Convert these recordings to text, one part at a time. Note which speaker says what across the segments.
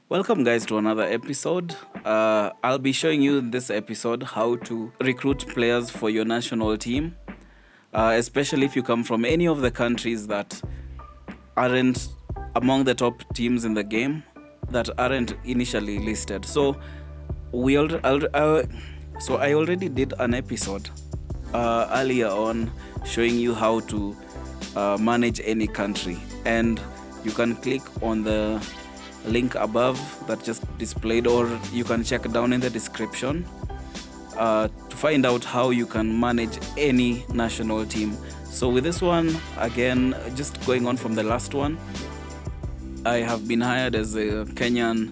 Speaker 1: Welcome, guys, to another episode. I'll be showing you in this episode how to recruit players for your national team, especially if you come from any of the countries that aren't among the top teams in the game, that aren't initially listed. So I already did an episode earlier on showing you how to manage any country, and you can click on the link above that just displayed, or you can check down in the description to find out how you can manage any national team. So with this one, again, just going on from the last one, I have been hired as a Kenyan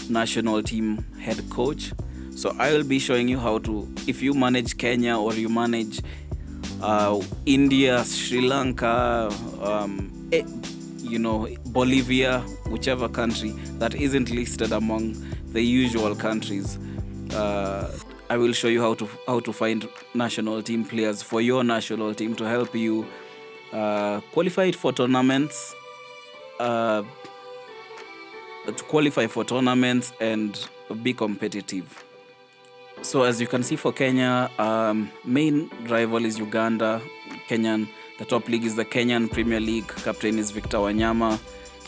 Speaker 1: national team head coach. So I will be showing you how to, if you manage Kenya or you manage India, Sri Lanka, Bolivia, whichever country that isn't listed among the usual countries. I will show you how to find national team players for your national team to help you qualify for tournaments, and be competitive. So as you can see, for Kenya, main rival is Uganda. The top league is the Kenyan Premier League. Captain is Victor Wanyama.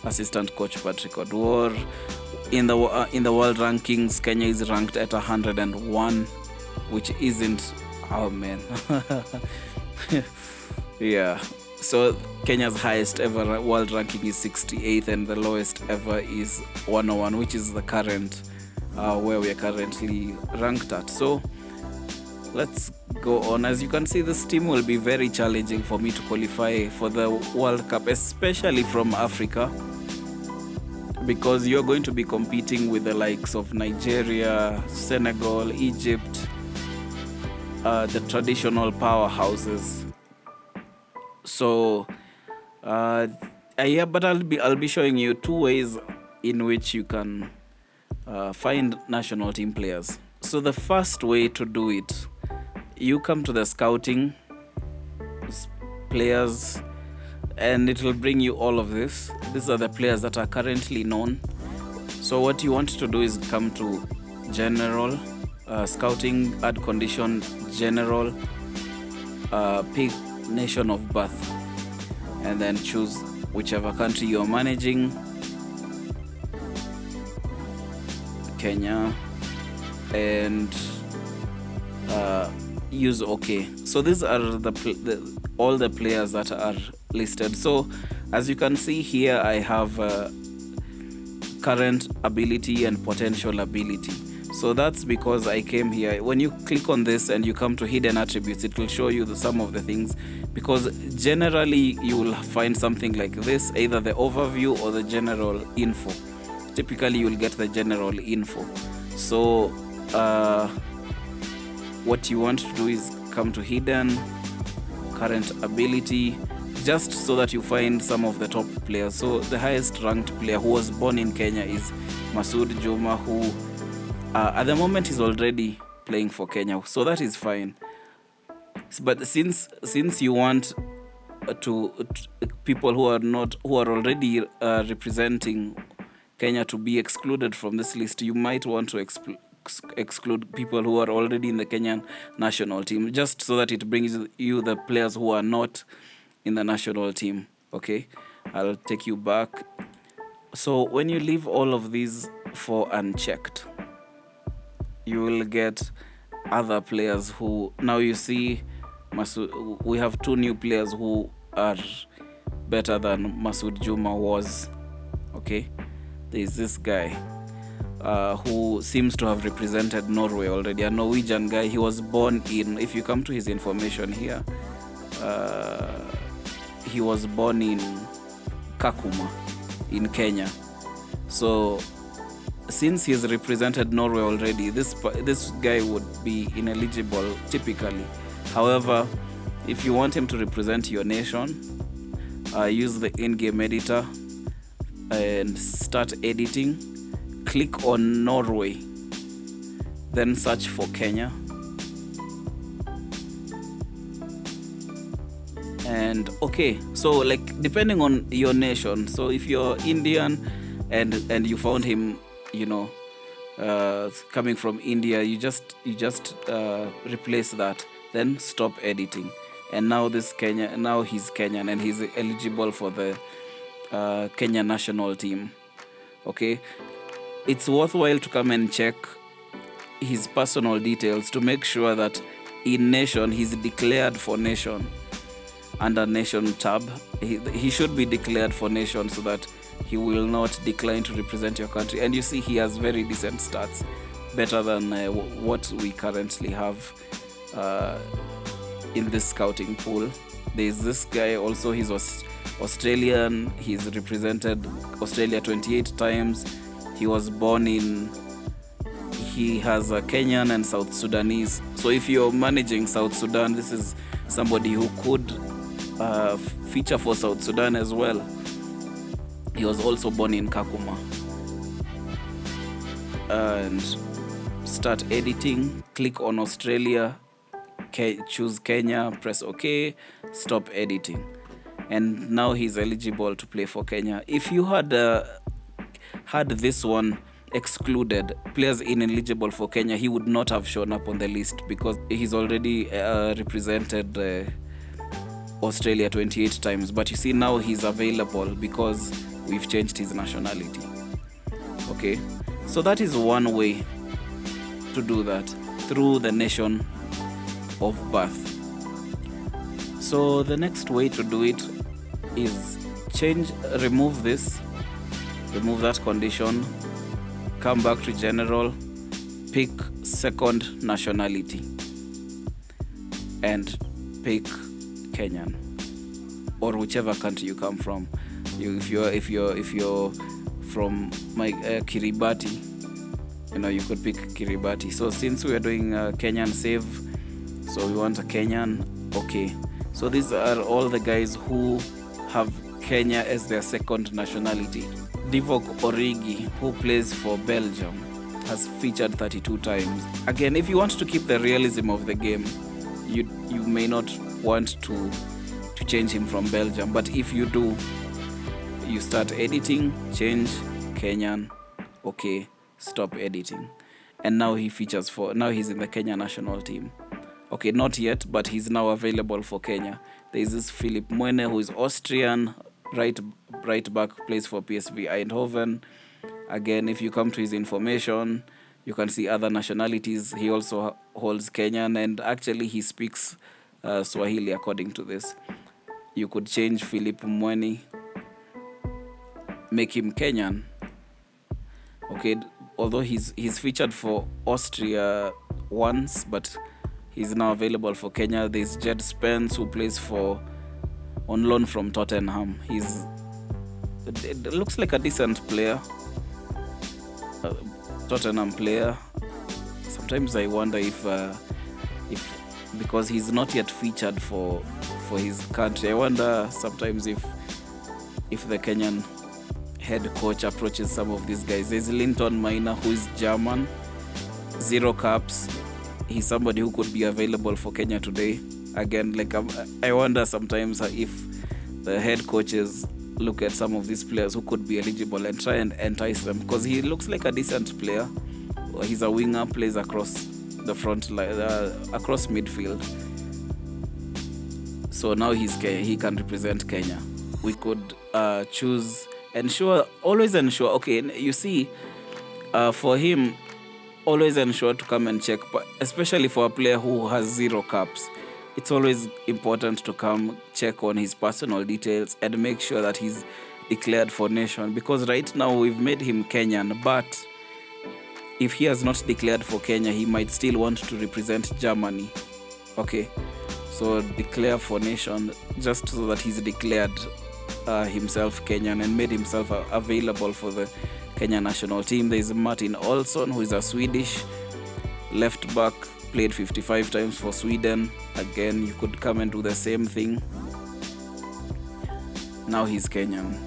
Speaker 1: Assistant coach Patrick Odwor. In the world rankings, Kenya is ranked at 101, which isn't. Oh man. Yeah. So Kenya's highest ever world ranking is 68th, and the lowest ever is 101, which is the current where we are currently ranked at. So let's go on. As you can see, this team will be very challenging for me to qualify for the World Cup, especially from Africa, because you're going to be competing with the likes of Nigeria, Senegal, Egypt, the traditional powerhouses. So but I'll be showing you two ways in which you can find national team players. So the first way to do it, you come to the scouting players, and it will bring you all of this. These are the players that are currently known. So what you want to do is come to general, scouting, add condition, general, pick nation of birth, and then choose whichever country you're managing. Kenya, and use OK. So these are all the players that are listed. So as you can see here, I have current ability and potential ability. So that's because I came here. When you click on this and you come to hidden attributes, it will show you some of the things, because generally you will find something like this, either the overview or the general info. Typically you will get the general info. So what you want to do is come to hidden, current ability, just so that you find some of the top players. So the highest ranked player who was born in Kenya is Masood Juma, who at the moment is already playing for Kenya, so that is fine. But since you want to people who are already representing Kenya to be excluded from this list, you might want to exclude people who are already in the Kenyan national team, just so that it brings you the players who are not in the national team. Okay, I'll take you back. So when you leave all of these for unchecked, you will get other players who, now you see we have two new players who are better than Masood Juma was. Okay, there's this guy who seems to have represented Norway already, a Norwegian guy. He was born in, if you come to his information here, he was born in Kakuma in Kenya. So since he's represented Norway already, this guy would be ineligible typically. However, if you want him to represent your nation, use the in-game editor and start editing. Click on Norway, then search for Kenya, and okay. So like, depending on your nation, so if you're Indian and you found him, coming from India, you just replace that, then stop editing. And now he's Kenyan, and he's eligible for the Kenya national team. Okay, it's worthwhile to come and check his personal details to make sure that in nation he's declared for nation. Under nation tab, he should be declared for nation, so that he will not decline to represent your country. And you see, he has very decent stats, better than what we currently have in this scouting pool. There's this guy also, he's Australian. He's represented Australia 28 times. He was born he has a Kenyan and South Sudanese. So if you're managing South Sudan, this is somebody who could feature for South Sudan as well. He was also born in Kakuma. And start editing, click on Australia, choose Kenya, press OK, stop editing. And now he's eligible to play for Kenya. If you had this one excluded, players ineligible for Kenya, he would not have shown up on the list, because he's already represented Australia 28 times. But you see, now he's available because we've changed his nationality. Okay, so that is one way to do that, through the nation of birth. So the next way to do it is remove that condition, come back to general, pick second nationality, and pick Kenyan, or whichever country you come from. If you're from Kiribati, you could pick Kiribati. So since we are doing Kenyan save, so we want a Kenyan. Okay, so these are all the guys who have Kenya as their second nationality. Divock Origi, who plays for Belgium, has featured 32 times. Again, if you want to keep the realism of the game, you may not want to change him from Belgium. But if you do, you start editing, change Kenyan, okay, stop editing. And now he's in the Kenya national team. Okay, not yet, but he's now available for Kenya. There is this Philipp Mwene, who is Austrian, right back, plays for PSV Eindhoven. Again, if you come to his information, you can see other nationalities. He also holds Kenyan, and actually he speaks Swahili according to this. You could change Philipp Mwene, make him Kenyan. Okay, although he's featured for Austria once, but he's now available for Kenya. There's Jed Spence, who plays on loan from Tottenham. It looks like a decent player, Tottenham player. Sometimes I wonder if because he's not yet featured for his country, I wonder sometimes if the Kenyan head coach approaches some of these guys. There's Linton Maina, who is German, 0 caps. He's somebody who could be available for Kenya today. Again, I wonder sometimes if the head coaches look at some of these players who could be eligible and try and entice them, because he looks like a decent player. He's a winger, plays across the front line, across midfield. So now he can represent Kenya. We could choose, always ensure. Okay, you see, for him, always ensure to come and check, but especially for a player who has 0 caps, it's always important to come check on his personal details and make sure that he's declared for nation, because right now we've made him Kenyan, but if he has not declared for Kenya, he might still want to represent Germany. Okay, so declare for nation, just so that he's declared himself Kenyan and made himself available for the Kenya national team. There is Martin Olsson, who is a Swedish left back, played 55 times for Sweden. Again, you could come and do the same thing. Now he's Kenyan,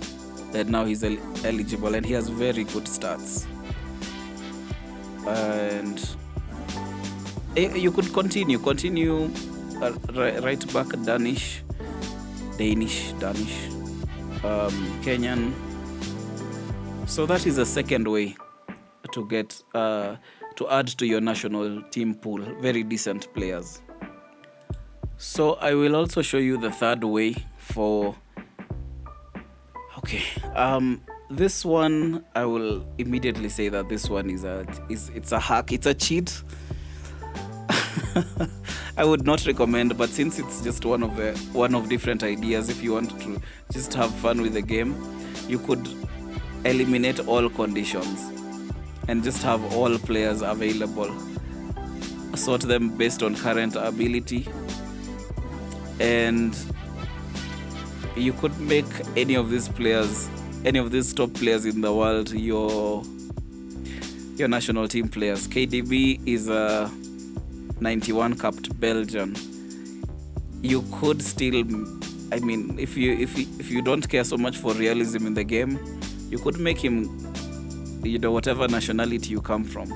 Speaker 1: and now he's eligible, and he has very good stats. And you could continue right back, Danish, Kenyan, So that is a second way to get to add to your national team pool very decent players. So I will also show you the third way for. Okay, this one I will immediately say that this one is it's a hack, it's a cheat. I would not recommend, but since it's just one of different ideas, if you want to just have fun with the game, you could eliminate all conditions and just have all players available. Sort them based on current ability, and you could make any of these top players in the world your national team players. KDB is a 91 capped Belgian. You could still, I mean, if you don't care so much for realism in the game, you could make him, whatever nationality you come from,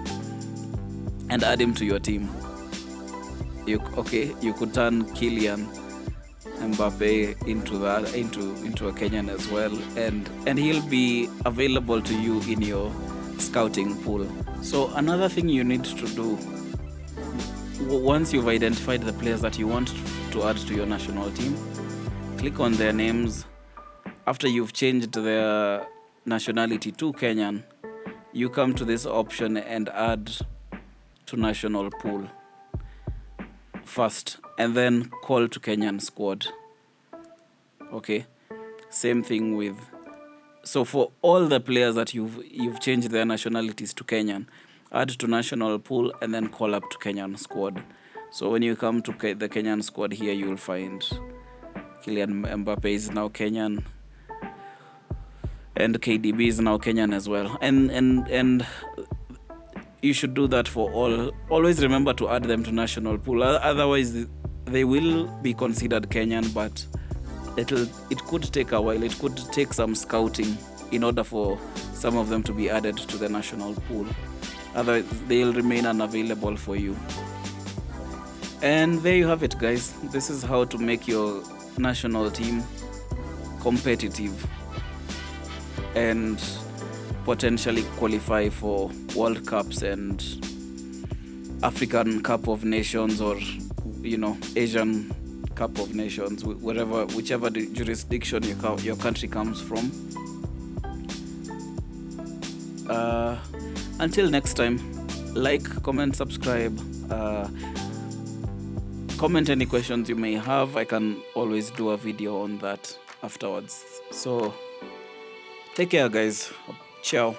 Speaker 1: and add him to your team. You could turn Kylian Mbappe into a Kenyan as well, and he'll be available to you in your scouting pool. So another thing you need to do, once you've identified the players that you want to add to your national team, click on their names. After you've changed their nationality to Kenyan, you come to this option and add to national pool first, and then call to Kenyan squad. Okay, same thing with, so for all the players that you've changed their nationalities to Kenyan, add to national pool and then call up to Kenyan squad. So when you come to the Kenyan squad here, you'll find Kylian Mbappe is now Kenyan, and KDB is now Kenyan as well. And you should do that for all. Always remember to add them to national pool. Otherwise, they will be considered Kenyan, but it could take a while. It could take some scouting in order for some of them to be added to the national pool. Otherwise, they'll remain unavailable for you. And there you have it, guys. This is how to make your national team competitive and potentially qualify for World Cups and African Cup of Nations, or Asian Cup of Nations, whichever jurisdiction your country comes from. Until next time, like, comment, subscribe, comment any questions you may have. I can always do a video on that afterwards. So take care, guys. Ciao.